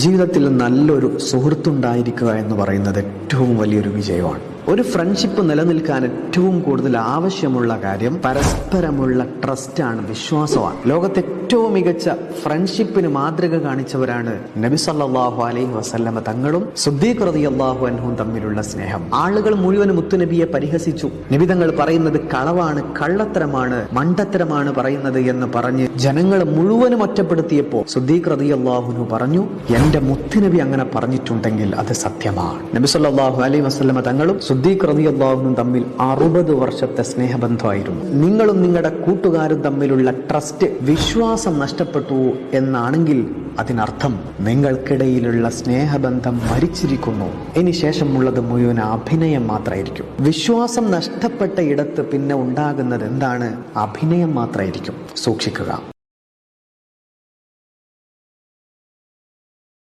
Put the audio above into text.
ജീവിതത്തിൽ നല്ലൊരു സുഹൃത്തുണ്ടായിരിക്കുക എന്ന് പറയുന്നത് ഏറ്റവും വലിയൊരു വിജയമാണ്. ഒരു ഫ്രണ്ട്ഷിപ്പ് നിലനിൽക്കാൻ ഏറ്റവും കൂടുതൽ ആവശ്യമുള്ള കാര്യം പരസ്പരമുള്ള ട്രസ്റ്റാണ്, വിശ്വാസമാണ്. ലോകത്തെ ഏറ്റവും മികച്ച ഫ്രണ്ട്ഷിപ്പിന് മാതൃക കാണിച്ചവരാണ് നബി സല്ലല്ലാഹു അലൈഹി വസല്ലമ തങ്ങളും സിദ്ദീഖ് റളിയല്ലാഹു അൻഹും തമ്മിലുള്ള സ്നേഹം. ആളുകൾ മുഴുവനും മുത്തുനബിയെ പരിഹസിച്ചു. നബി തങ്ങൾ പറയുന്നത് കളവാണ്, കള്ളത്തരമാണ്, മണ്ടത്തരമാണ് പറയുന്നത് എന്ന് പറഞ്ഞ് ജനങ്ങളെ മുഴുവനും ഒറ്റപ്പെടുത്തിയപ്പോൾ സിദ്ദീഖ് റളിയല്ലാഹു അൻഹു പറഞ്ഞു, എന്റെ മുത്തുനബി അങ്ങനെ പറഞ്ഞിട്ടുണ്ടെങ്കിൽ അത് സത്യമാണ്. നബി സല്ലല്ലാഹു അലൈഹി വസല്ലമ തങ്ങളും സിദ്ദീഖ് റളിയല്ലാഹു അൻഹു തമ്മിൽ 60 വർഷത്തെ സ്നേഹബന്ധമായിരുന്നു. നിങ്ങളും നിങ്ങളുടെ കൂട്ടുകാരും തമ്മിലുള്ള ട്രസ്റ്റ്, വിശ്വാസം നഷ്ടപ്പെട്ടു എന്നാണെങ്കിൽ അതിനർത്ഥം നിങ്ങൾക്കിടയിലുള്ള സ്നേഹബന്ധം മരിച്ചിരിക്കുന്നു. ഇനി ശേഷമുള്ളത് മുഴുവൻ അഭിനയം മാത്രമായിരിക്കും. വിശ്വാസം നഷ്ടപ്പെട്ട ഇടത്ത് പിന്നെ ഉണ്ടാകുന്നത് എന്താണ്? അഭിനയം മാത്രമായിരിക്കും. സൂക്ഷിക്കുക.